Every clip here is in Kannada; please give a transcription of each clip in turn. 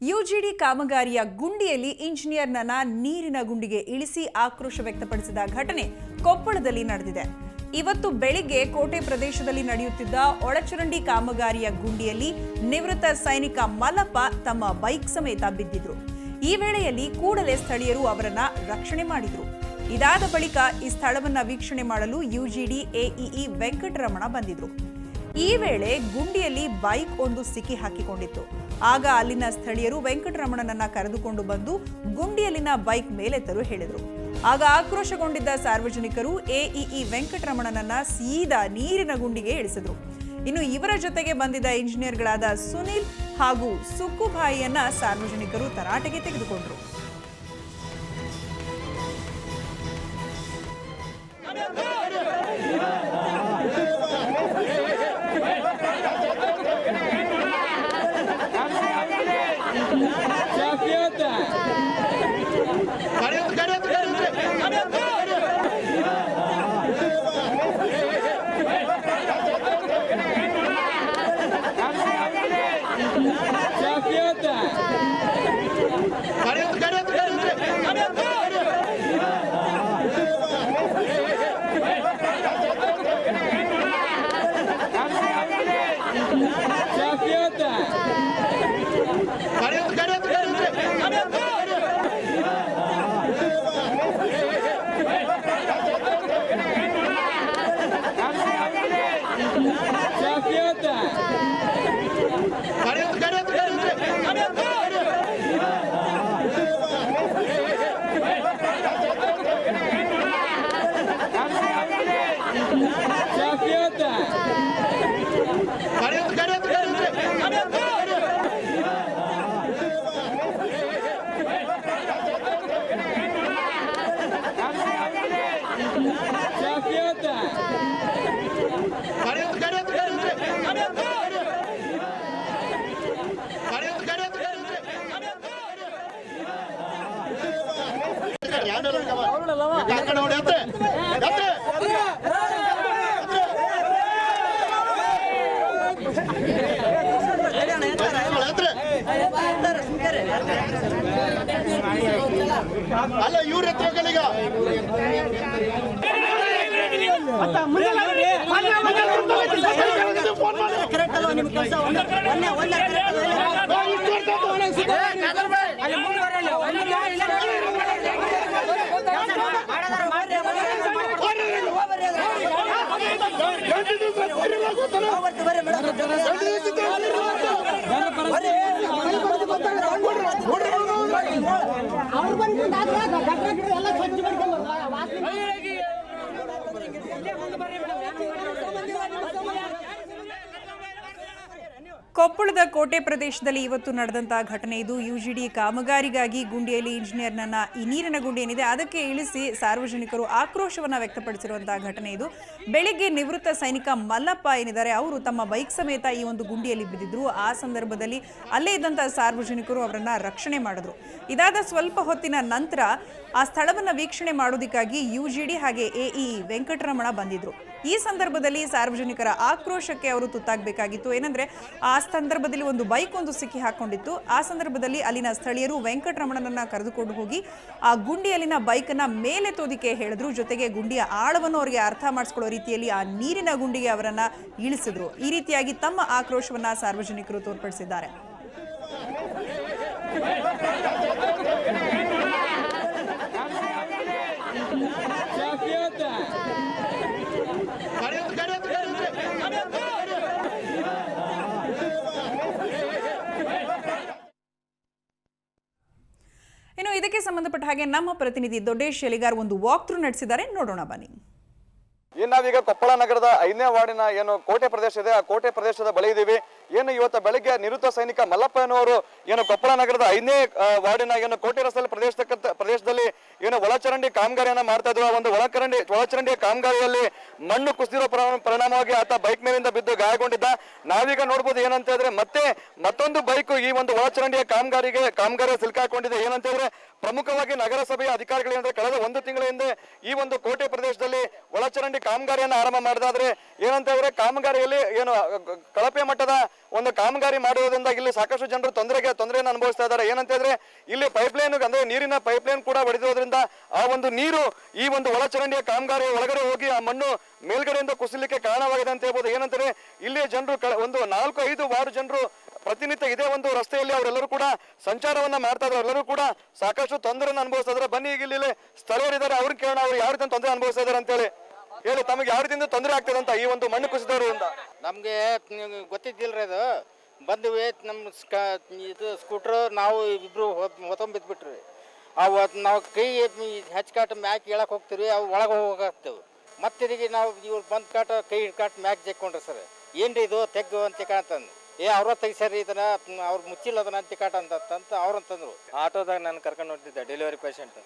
ಯುಜಿಡಿ ಕಾಮಗಾರಿಯ ಗುಂಡಿಯಲ್ಲಿ ಇಂಜಿನಿಯರ್ನನ್ನ ನೀರಿನ ಗುಂಡಿಗೆ ಇಳಿಸಿ ಆಕ್ರೋಶ ವ್ಯಕ್ತಪಡಿಸಿದ ಘಟನೆ ಕೊಪ್ಪಳದಲ್ಲಿ ನಡೆದಿದೆ. ಇವತ್ತು ಬೆಳಿಗ್ಗೆ ಕೋಟೆ ಪ್ರದೇಶದಲ್ಲಿ ನಡೆಯುತ್ತಿದ್ದ ಒಳಚರಂಡಿ ಕಾಮಗಾರಿಯ ಗುಂಡಿಯಲ್ಲಿ ನಿವೃತ್ತ ಸೈನಿಕ ಮಲ್ಲಪ್ಪ ತಮ್ಮ ಬೈಕ್ ಸಮೇತ ಬಿದ್ದಿದ್ರು. ಈ ವೇಳೆಯಲ್ಲಿ ಕೂಡಲೇ ಸ್ಥಳೀಯರು ಅವರನ್ನ ರಕ್ಷಣೆ ಮಾಡಿದ್ರು. ಇದಾದ ಬಳಿಕ ಈ ಸ್ಥಳವನ್ನ ವೀಕ್ಷಣೆ ಮಾಡಲು ಯುಜಿಡಿ ಎಇಇ ವೆಂಕಟರಮಣ ಬಂದಿದ್ರು. ಈ ವೇಳೆ ಗುಂಡಿಯಲ್ಲಿ ಬೈಕ್ ಒಂದು ಸಿಕ್ಕಿ ಹಾಕಿಕೊಂಡಿತ್ತು. ಆಗ ಅಲ್ಲಿನ ಸ್ಥಳೀಯರು ವೆಂಕಟರಮಣನನ್ನ ಕರೆದುಕೊಂಡು ಬಂದು ಗುಂಡಿಯಲ್ಲಿನ ಬೈಕ್ ಮೇಲೆತ್ತಲು ಹೇಳಿದರು. ಆಗ ಆಕ್ರೋಶಗೊಂಡಿದ್ದ ಸಾರ್ವಜನಿಕರು ಎಇಇ ವೆಂಕಟರಮಣನನ್ನ ಸೀದಾ ನೀರಿನ ಗುಂಡಿಗೆ ಇಳಿಸಿದ್ರು. ಇನ್ನು ಇವರ ಜೊತೆಗೆ ಬಂದಿದ್ದ ಇಂಜಿನಿಯರ್ಗಳಾದ ಸುನಿಲ್ ಹಾಗೂ ಸುಕ್ಕುಭಾಯಿಯನ್ನ ಸಾರ್ವಜನಿಕರು ತರಾಟೆಗೆ ತೆಗೆದುಕೊಂಡರು. ಅಲ್ಲ ಇವ್ರ ಹತ್ರಗಳೀಗ ಕೊಪ್ಪಳದ ಕೋಟೆ ಪ್ರದೇಶದಲ್ಲಿ ಇವತ್ತು ನಡೆದಂತಹ ಘಟನೆ ಇದು. ಯುಜಿಡಿ ಕಾಮಗಾರಿಗಾಗಿ ಗುಂಡಿಯಲ್ಲಿ ಇಂಜಿನಿಯರ್ನನ್ನ ಈ ನೀರಿನ ಗುಂಡಿ ಏನಿದೆ ಅದಕ್ಕೆ ಇಳಿಸಿ ಸಾರ್ವಜನಿಕರು ಆಕ್ರೋಶವನ್ನ ವ್ಯಕ್ತಪಡಿಸಿರುವಂತಹ ಘಟನೆ ಇದು. ಬೆಳಿಗ್ಗೆ ನಿವೃತ್ತ ಸೈನಿಕ ಮಲ್ಲಪ್ಪ ಏನಿದ್ದಾರೆ ಅವರು ತಮ್ಮ ಬೈಕ್ ಸಮೇತ ಈ ಒಂದು ಗುಂಡಿಯಲ್ಲಿ ಬಿದ್ದಿದ್ರು. ಆ ಸಂದರ್ಭದಲ್ಲಿ ಅಲ್ಲೇ ಇದ್ದಂತಹ ಸಾರ್ವಜನಿಕರು ಅವರನ್ನ ರಕ್ಷಣೆ ಮಾಡಿದ್ರು. ಇದಾದ ಸ್ವಲ್ಪ ಹೊತ್ತಿನ ನಂತರ ಆ ಸ್ಥಳವನ್ನ ವೀಕ್ಷಣೆ ಮಾಡೋದಕ್ಕಾಗಿ ಯುಜಿಡಿ ಹಾಗೆ ಎಇಇ ವೆಂಕಟರಮಣ ಬಂದಿದ್ರು. ಈ ಸಂದರ್ಭದಲ್ಲಿ ಸಾರ್ವಜನಿಕರ ಆಕ್ರೋಶಕ್ಕೆ ಅವರು ತುತ್ತಾಗಬೇಕಾಗಿತ್ತು. ಏನಂದ್ರೆ ಆ ಸಂದರ್ಭದಲ್ಲಿ ಒಂದು ಬೈಕ್ ಒಂದು ಸಿಕ್ಕಿ ಹಾಕೊಂಡಿತ್ತು. ಆ ಸಂದರ್ಭದಲ್ಲಿ ಅಲ್ಲಿನ ಸ್ಥಳೀಯರು ವೆಂಕಟರಮಣನನ್ನ ಕರೆದುಕೊಂಡು ಹೋಗಿ ಆ ಗುಂಡಿಯಲ್ಲಿನ ಬೈಕನ್ನ ಮೇಲೆ ತೋದಿಕೆ ಹೇಳಿದ್ರು. ಜೊತೆಗೆ ಗುಂಡಿಯ ಆಳವನ್ನು ಅವರಿಗೆ ಅರ್ಥ ಮಾಡಿಸ್ಕೊಳ್ಳೋ ರೀತಿಯಲ್ಲಿ ಆ ನೀರಿನ ಗುಂಡಿಗೆ ಅವರನ್ನ ಇಳಿಸಿದ್ರು. ಈ ರೀತಿಯಾಗಿ ತಮ್ಮ ಆಕ್ರೋಶವನ್ನ ಸಾರ್ವಜನಿಕರು ತೋರ್ಪಡಿಸಿದ್ದಾರೆ. ಇನ್ನು ಇದಕ್ಕೆ ಸಂಬಂಧಪಟ್ಟ ಹಾಗೆ ನಮ್ಮ ಪ್ರತಿನಿಧಿ ದೊಡ್ಡೇಶ್ ಎಲಿಗಾರ್ ಒಂದು ವಾಕ್ ಥ್ರೂ ನಡೆಸಿದ್ದಾರೆ, ನೋಡೋಣ ಬನ್ನಿ. ನಾವೀಗ ಕೊಪ್ಪಳ ನಗರದ 5ನೇ ವಾರ್ಡಿನ ಏನು ಕೋಟೆ ಪ್ರದೇಶ ಇದೆ, ಆ ಕೋಟೆ ಪ್ರದೇಶದ ಬಳಿ ಇದ್ದೀವಿ. ಏನು ಇವತ್ತು ಬೆಳಗ್ಗೆ ನಿವೃತ್ತ ಸೈನಿಕ ಮಲ್ಲಪ್ಪ ಎನ್ನುವರು ಏನು ಕೊಪ್ಪಳ ನಗರದ 5ನೇ ವಾರ್ಡಿನ ಏನು ಕೋಟೆ ರಸ್ತೆ ಪ್ರದೇಶದಲ್ಲಿ ಏನು ಒಳಚರಂಡಿ ಕಾಮಗಾರಿಯನ್ನ ಮಾಡ್ತಾ ಇದ್ರು. ಒಂದು ಒಳಚರಂಡಿಯ ಕಾಮಗಾರಿಯಲ್ಲಿ ಮಣ್ಣು ಕುಸಿದಿರೋ ಪರಿಣಾಮವಾಗಿ ಆತ ಬೈಕ್ ಮೇಲಿಂದ ಬಿದ್ದು ಗಾಯಗೊಂಡಿದ್ದ. ನಾವೀಗ ನೋಡ್ಬೋದು ಏನಂತ ಹೇಳಿದ್ರೆ ಮತ್ತೊಂದು ಬೈಕ್ ಈ ಒಂದು ಒಳಚರಂಡಿಯ ಕಾಮಗಾರಿ ಸಿಲುಕಾಕೊಂಡಿದೆ. ಏನಂತ ಹೇಳಿದ್ರೆ ಪ್ರಮುಖವಾಗಿ ನಗರಸಭೆಯ ಅಧಿಕಾರಿಗಳೇನಂದ್ರೆ ಕಳೆದ 1 ತಿಂಗಳ ಹಿಂದೆ ಈ ಒಂದು ಕೋಟೆ ಪ್ರದೇಶದಲ್ಲಿ ಒಳಚರಂಡಿ ಕಾಮಗಾರಿಯನ್ನು ಆರಂಭ ಮಾಡಿದಾದ್ರೆ ಏನಂತ ಹೇಳಿದ್ರೆ ಕಾಮಗಾರಿಯಲ್ಲಿ ಏನು ಕಳಪೆ ಮಟ್ಟದ ಒಂದು ಕಾಮಗಾರಿ ಮಾಡುವುದರಿಂದ ಇಲ್ಲಿ ಸಾಕಷ್ಟು ಜನರು ತೊಂದರೆಯನ್ನು ಅನುಭವಿಸ್ತಾ ಇದ್ದಾರೆ. ಏನಂತ ಹೇಳಿದ್ರೆ ಇಲ್ಲಿ ಪೈಪ್ಲೈನ್ ಅಂದ್ರೆ ನೀರಿನ ಪೈಪ್ಲೈನ್ ಕೂಡ ಒಡೆದಿರೋದ್ರಿಂದ ಆ ಒಂದು ನೀರು ಈ ಒಂದು ಒಳಚರಂಡಿಯ ಕಾಮಗಾರಿ ಒಳಗಡೆ ಹೋಗಿ ಆ ಮಣ್ಣು ಮೇಲ್ಗಡೆಯಿಂದ ಕುಸಿಲಿಕ್ಕೆ ಕಾರಣವಾಗಿದೆ ಅಂತ ಹೇಳ್ಬೋದು. ಏನಂತಾರೆ ಇಲ್ಲಿ ಜನರು ಒಂದು 4-5 ವಾರ್ಡ್ ಜನರು ಪ್ರತಿನಿತ್ಯ ಇದೇ ಒಂದು ರಸ್ತೆಯಲ್ಲಿ ಅವರೆಲ್ಲರೂ ಕೂಡ ಸಂಚಾರವನ್ನ ಮಾಡ್ತಾ ಇದ್ದಾರೆ. ಎಲ್ಲರೂ ಕೂಡ ಸಾಕಷ್ಟು ತೊಂದರೆಯನ್ನು ಅನುಭವಿಸ್ತಾ ಇದ್ದಾರೆ. ಬನ್ನಿ ಈಗ ಇಲ್ಲಿ ಸ್ಥಳೀಯರಿದ್ದಾರೆ, ಅವ್ರನ್ನ ಕೇಳೋಣ ಅವ್ರು ಯಾವ ರೀತಿ ತೊಂದರೆ ಅನುಭವಿಸ್ತಾ ಇದ್ದಾರೆ ಅಂತ ಹೇಳಿ ತಮಗೆ ಯಾವ ರೀತಿಯಿಂದ ತೊಂದರೆ ಆಗ್ತದೆ ಅಂತ ಈ ಒಂದು ಮಣ್ಣು ಕುಸಿದವರಿಂದ. ನಮಗೆ ಗೊತ್ತಿದ್ದಿಲ್ರಿ ಅದು ಬಂದ್ವಿ ನಮ್ಮ ಇದು ಸ್ಕೂಟ್ರ್ ನಾವು ಇಬ್ರು ಹೊತ್ತೊಂಬಿದ್ಬಿಟ್ರಿ. ಅವು ನಾವು ಕೈ ಹೆಚ್ಚು ಮ್ಯಾಕ್ ಹೇಳಕ್ಕೆ ಹೋಗ್ತೀವಿ, ಅವು ಒಳಗೆ ಹೋಗಾಗ್ತೇವೆ. ಮತ್ತೆ ನಾವು ಇವ್ರು ಬಂದು ಕೈ ಮ್ಯಾಕ್ ಜಕ್ಕೊಂಡ್ರಿ ಸರ್ ಏನ್ರಿ ಇದು ತೆಗ್ಗು ಅಂತ ಕಾಣ್ತಂದು ಅವ್ರ ತೆಗಿಸ್ಯಾರಿ ಇದನ್ನ ಅವ್ರು ಮುಚ್ಚಿಲ್ಲ ಅದನ್ನ ಅಂತ ಕಾಟ ಅಂತ ಅವ್ರಂತಂದ್ರು. ಆಟೋದಾಗ ನಾನು ಕರ್ಕೊಂಡು ಹೊಂಟಿದ್ದೆ ಡೆಲಿವರಿ ಪೇಷಂಟ್,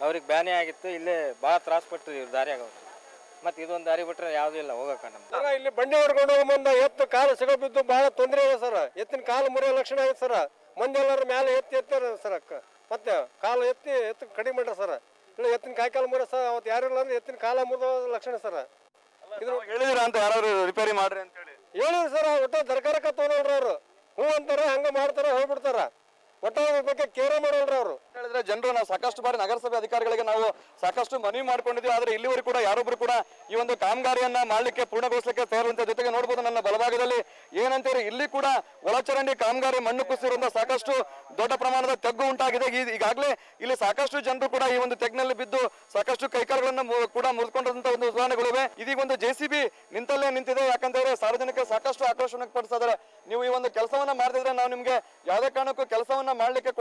ಅವ್ರಿಗೆ ಬ್ಯಾನೆ ಆಗಿತ್ತು. ಇಲ್ಲೇ ಭಾಳ ತ್ರಾಸ ಪಟ್ರಿ ಇವ್ರು ದಾರಿಯಾಗ. ಮತ್ತೆ ಇದೊಂದು ದಾರಿ ಬಿಟ್ರೆ ಯಾವುದೂ ಇಲ್ಲ ಹೋಗಕ್ಕ. ನಮ್ಗೆ ಇಲ್ಲಿ ಬಂಡಿ ಹೊಡ್ಕೊಂಡು ಹೋಗೋ ಮುಂದೆ ಎತ್ತು ಕಾಲು ಸಿಗೋ ಬಿದ್ದು ಭಾಳ ತೊಂದರೆ ಇದೆ ಸರ್. ಎತ್ತಿನ ಕಾಲು ಮುರಿಯೋ ಲಕ್ಷಣ ಐತೆ ಸರ್. ಮಂದಿ ಎಲ್ಲರ ಮೇಲೆ ಎತ್ತಾರ ಸರ್. ಮತ್ತೆ ಕಾಲು ಎತ್ತು ಕಡಿಮೆ ಮಾಡ್ರಿ ಸರ್. ಇಲ್ಲ ಎತ್ತಿನ ಕಾಲು ಮುರಿಯೋ ಸರ್. ಅವತ್ತು ಯಾರು ಇಲ್ಲ ಅಂದ್ರೆ ಎತ್ತಿನ ಕಾಲ ಮುರಿದೋ ಲಕ್ಷಣ ಸರ್. ಇದು ಹೇಳಿದಿರ ಅಂತ ಯಾರು ರಿಪೇರಿ ಮಾಡ್ರಿ ಅಂತ ಹೇಳಿ ಹೇಳಿದ್ರು ಸರ್. ಒಟ್ಟು ದರ್ಕಾರಕ್ಕೆ ತಗೊಂಡ್ರಿ ಅವರು. ಹ್ಞೂ ಅಂತಾರೆ, ಹಂಗೆ ಮಾಡ್ತಾರೆ, ಹೋಗ್ಬಿಡ್ತಾರ. ಒಟ್ಟ ಬಗ್ಗೆ ಕೇರೆ ಮಾಡೋಲ್ರಿ ಅವರು. ಹೇಳಿದ್ರೆ ಜನರು ನಾವು ಸಾಕಷ್ಟು ಬಾರಿ ನಗರಸಭೆ ಅಧಿಕಾರಿಗಳಿಗೆ ನಾವು ಸಾಕಷ್ಟು ಮನವಿ ಮಾಡ್ಕೊಂಡಿದ್ವಿ. ಆದ್ರೆ ಇಲ್ಲಿವರೆಗೂ ಕೂಡ ಯಾರೊಬ್ರು ಕೂಡ ಈ ಒಂದು ಕಾಮಗಾರಿಯನ್ನ ಮಾಡ್ಲಿಕ್ಕೆ ಪೂರ್ಣಗೊಳಿಸಲಿಕ್ಕೆ ತಯಾರಂತ. ಜೊತೆಗೆ ನೋಡಬಹುದು ನನ್ನ ಬಲಭಾಗದಲ್ಲಿ ಏನಂತೇಳಿ ಇಲ್ಲಿ ಕೂಡ ಒಳಚರಂಡಿ ಕಾಮಗಾರಿ ಮಣ್ಣು ಕುಸಿರೋದ್ರಿಂದ ಸಾಕಷ್ಟು ದೊಡ್ಡ ಪ್ರಮಾಣದ ತಗ್ಗು ಉಂಟಾಗಿದೆ. ಈಗಾಗಲೇ ಇಲ್ಲಿ ಸಾಕಷ್ಟು ಜನರು ಕೂಡ ಈ ಒಂದು ತೆಗ್ನಲ್ಲಿ ಬಿದ್ದು ಸಾಕಷ್ಟು ಕೈಕಾಲುಗಳನ್ನು ಕೂಡ ಮುರಿದುಕೊಂಡಂತ ಒಂದು ಉದಾಹರಣೆಗಳಿವೆ. ಇದೀಗ ಒಂದು JCB ನಿಂತಲ್ಲೇ ನಿಂತಿದೆ. ಯಾಕಂತಂದ್ರೆ ಸಾರ್ವಜನಿಕರು ಸಾಕಷ್ಟು ಆಕ್ರೋಶವನ್ನು ಪಡಿಸ್ತಾ ಇದ್ದಾರೆ. ನೀವು ಈ ಒಂದು ಕೆಲಸವನ್ನ ಮಾಡ್ತಿದ್ರೆ ನಾವು ನಿಮ್ಗೆ ಯಾವುದೇ ಕಾರಣಕ್ಕೂ ಕೆಲಸವನ್ನ ಮಾಡ್ಲಿಕ್ಕೆ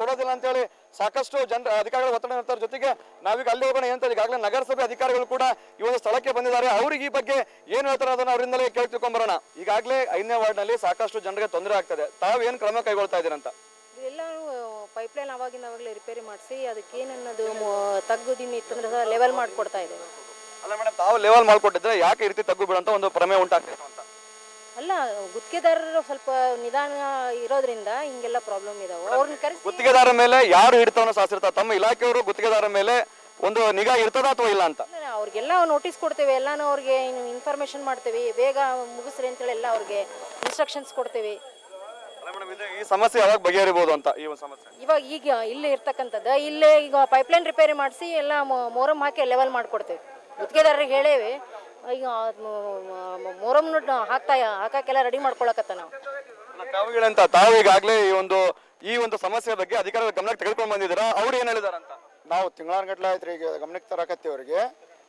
ಕೊಡೋದಿಲ್ಲ ಅಂತ ಹೇಳಿ ಸಾಕಷ್ಟು ಅಧಿಕಾರಿಗಳು ಒತ್ತಡ ಇರ್ತಾರೆ. ಜೊತೆಗೆ ನಾವೀಗ ಅಲ್ಲಿ ಹೋಗೋಣ ಅಂತ ಈಗಾಗಲೇ ನಗರಸಭೆ ಅಧಿಕಾರಿಗಳು ಕೂಡ ಈ ಒಂದು ಸ್ಥಳಕ್ಕೆ ಬಂದಿದ್ದಾರೆ. ಅವ್ರಿಗೆ ಈ ಬಗ್ಗೆ ಏನ್ ಹೇಳ್ತಾರೆ ಅದನ್ನ ಅವರಿಂದಲೇ ಕೇಳಿ ತಿಳ್ಕೊಂಬರೋಣ. ಈಗಾಗಲೇ 5ನೇ ವಾರ್ಡ್ನಲ್ಲಿ ಸಾಕಷ್ಟು ಜನರಿಗೆ ತೊಂದರೆ ಆಗ್ತದೆ. ತಾವೇನ್ ಕ್ರಮ ಕೈಗೊಳ್ತಾ ಇದ್ದೀರಂತ? ಎಲ್ಲರೂ ಪೈಪ್ಲೈನ್ ಅವಾಗಲೇ ರಿಪೇರಿ ಮಾಡಿಸಿ ಅದಕ್ಕೆ ಏನನ್ನೋದು ತಗ್ಗುದಿನ ಇತ್ತಂದ್ರೆ ಲೆವೆಲ್ ಮಾಡಿಕೊಡ್ತಾ ಇದ್ದೇವೆ. ಅಲ್ಲ ಮೇಡಮ್, ತಾವು ಲೆವೆಲ್ ಮಾಡ್ಕೊಟ್ಟಿದ್ರೆ ಯಾಕೆ ಈ ರೀತಿ ತಗ್ಗು ಬಿಡಂತ ಒಂದು ಪ್ರಮೇಯ ಉಂಟಾಗ್ತಿತ್ತು ಅಂತ? ಅಲ್ಲ, ಗುತ್ತಿಗೆದಾರರು ಸ್ವಲ್ಪ ನಿಧಾನ ಇರೋದ್ರಿಂದ ಹಿಂಗೆಲ್ಲ ಪ್ರಾಬ್ಲಮ್ ಇದಾವೆ. ಅವ್ರನ್ನ ಕರೆಸಿ ಗುತ್ತಿಗೆದಾರರ ಮೇಲೆ ಯಾರು ಹಿಡಿತವನ್ನು ಸಾಸಿರ್ತಾರೆ? ತಮ್ಮ ಇಲಾಖೆಯವರು ಗುತ್ತಿಗೆದಾರರ ಮೇಲೆ ಒಂದು ನಿಗಾ ಇರ್ತದ ಅಥವಾ ಇಲ್ಲ ಅಂತ? ಅವ್ರಿಗೆಲ್ಲ ನೋಟಿಸ್ ಕೊಡ್ತೇವೆ. ಎಲ್ಲಾನು ಅವ್ರಿಗೆ ಇನ್ಫಾರ್ಮೇಶನ್ ಮಾಡ್ತೇವೆ, ಬೇಗ ಮುಗಿಸ್ರಿ ಅಂತೇಳಿ ಎಲ್ಲ ಅವ್ರಿಗೆ ಇನ್ಸ್ಟ್ರಕ್ಷನ್ಸ್ ಕೊಡ್ತೇವೆ. ಈ ಸಮಸ್ಯೆ ಯಾವಾಗ ಬಗೆಹರಿಬಹುದು ಅಂತ? ಈ ಒಂದು ಸಮಸ್ಯೆ ಈಗ ಇಲ್ಲೇ ಇರ್ತಕ್ಕಂಥದ್ದು ಇಲ್ಲೇ ಈಗ ಪೈಪ್ಲೈನ್ ರಿಪೇರಿ ಮಾಡಿಸಿ ಎಲ್ಲ ಮೊರಮ್ ಹಾಕಿ ಲೆವೆಲ್ ಮಾಡಿಕೊಡ್ತೇವೆ. ಗುತ್ತಿಗೆದಾರರಿಗೆ ಹೇಳೇವಿ. ಈಗ ಮೊರಮ್ ಹಾಕಕ್ಕೆಲ್ಲ ರೆಡಿ ಮಾಡ್ಕೊಳಕತ್ತ ನಾವು. ತಾವು ಈಗಾಗಲೇ ಈ ಒಂದು ಸಮಸ್ಯೆ ಬಗ್ಗೆ ಅಧಿಕಾರಿಗಳ ಗಮನಕ್ಕೆ ತೆಗೆದುಕೊಂಡು ಬಂದಿದ್ದೀರಾ? ಅವ್ರು ಏನ್ ಹೇಳಿದಾರ ಅಂತ? ನಾವು ತಿಂಗಳಾನ್ಗಟ್ಲೆ ಆಯ್ತು ಈಗ ಗಮನಕ್ಕೆ ತರಕತ್ತಿ ಅವ್ರಿಗೆ.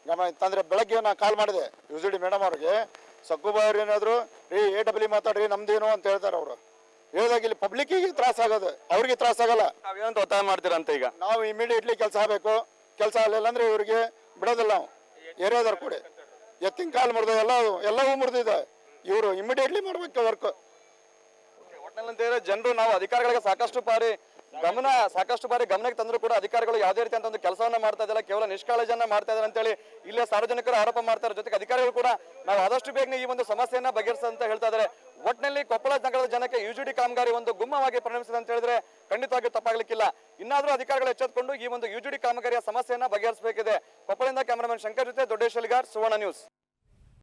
ಗಮನ ತಂದ್ರೆ ಬೆಳಗ್ಗೆ ನಾನು ಕಾಲ್ ಮಾಡಿದೆ UCD ಮೇಡಮ್ ಅವ್ರಿಗೆ. ಸಕ್ಕುಬಾರ್ ಏನಾದ್ರು AW ಮಾತಾಡ್ರಿ ನಮ್ದೇನು ಅಂತ ಹೇಳ್ತಾರೆ ಅವರು. ಹೇಳಿದಾಗ ಇಲ್ಲಿ ಪಬ್ಲಿಕ್ಕಿಗೆ ತ್ರಾಸ ಆಗೋದು, ಅವ್ರಿಗೆ ತ್ರಾಸ ಆಗಲ್ಲ. ನಾವೇನಂತ ಒತ್ತಾಯ ಮಾಡ್ತೀರಂತ? ಈಗ ನಾವು ಇಮಿಡಿಯೇಟ್ಲಿ ಕೆಲಸ ಆಗಬೇಕು. ಕೆಲಸ ಆಗಲಿಲ್ಲ ಅಂದ್ರೆ ಇವ್ರಿಗೆ ಬಿಡೋದಿಲ್ಲ. ನಾವು ಏರಿಯಾದವ್ರು ಕೂಡ ಎತ್ತಿನ ಕಾಲು ಮುರಿದು ಎಲ್ಲವೂ ಮುರಿದಿದೆ. ಇವರು ಇಮಿಡಿಯೇಟ್ಲಿ ಮಾಡ್ಬೇಕು ವರ್ಕ್. ಒಟ್ಟಿನಲ್ಲಿ ಜನರು ನಾವು ಅಧಿಕಾರಿಗಳಿಗೆ ಸಾಕಷ್ಟು ಬಾರಿ ಗಮನಕ್ಕೆ ತಂದ್ರು ಕೂಡ ಅಧಿಕಾರಿಗಳು ಯಾವುದೇ ರೀತಿ ಅಂತ ಒಂದು ಕೆಲಸವನ್ನ ಮಾಡ್ತಾ ಇದ್ದಾರೆ, ಕೇವಲ ನಿಷ್ಕಾಳಜಿಯನ್ನ ಮಾಡ್ತಾ ಇದ್ದಾರೆ ಅಂತೇಳಿ ಇಲ್ಲೇ ಸಾರ್ವಜನಿಕರು ಆರೋಪ ಮಾಡ್ತಾರೆ. ಜೊತೆಗೆ ಅಧಿಕಾರಿಗಳು ಕೂಡ ನಾವು ಆದಷ್ಟು ಬೇಗನೆ ಈ ಒಂದು ಸಮಸ್ಯೆಯನ್ನ ಬಗೆಹರಿಸಂತ ಹೇಳ್ತಾ ಇದ್ದಾರೆ. ಒಟ್ಟಿನಲ್ಲಿ ಕೊಪ್ಪಳ ನಗರದ ಜನಕ್ಕೆ UGD ಕಾಮಗಾರಿ ಒಂದು ಗುಮ್ಮವಾಗಿ ಪರಿಣಮಿಸಿದೆ ಅಂತ ಹೇಳಿದ್ರೆ ಖಂಡಿತವಾಗಿ ತಪ್ಪಾಗ್ಲಿಕ್ಕಿಲ್ಲ. ಇನ್ನಾದ್ರೂ ಅಧಿಕಾರಿಗಳು ಎಚ್ಚೆತ್ತುಕೊಂಡು ಈ ಒಂದು UGD ಕಾಮಗಾರಿಯ ಸಮಸ್ಯೆಯನ್ನ ಬಗೆಹರಿಸಬೇಕಿದೆ. ಕೊಪ್ಪಳದಿಂದ ಕ್ಯಾಮರಾಮನ್ ಶಂಕರ್ ಜೊತೆ ದೊಡ್ಡೇಶ್ ಅಲಿಗಾರ್, ಸುವರ್ಣ ನ್ಯೂಸ್.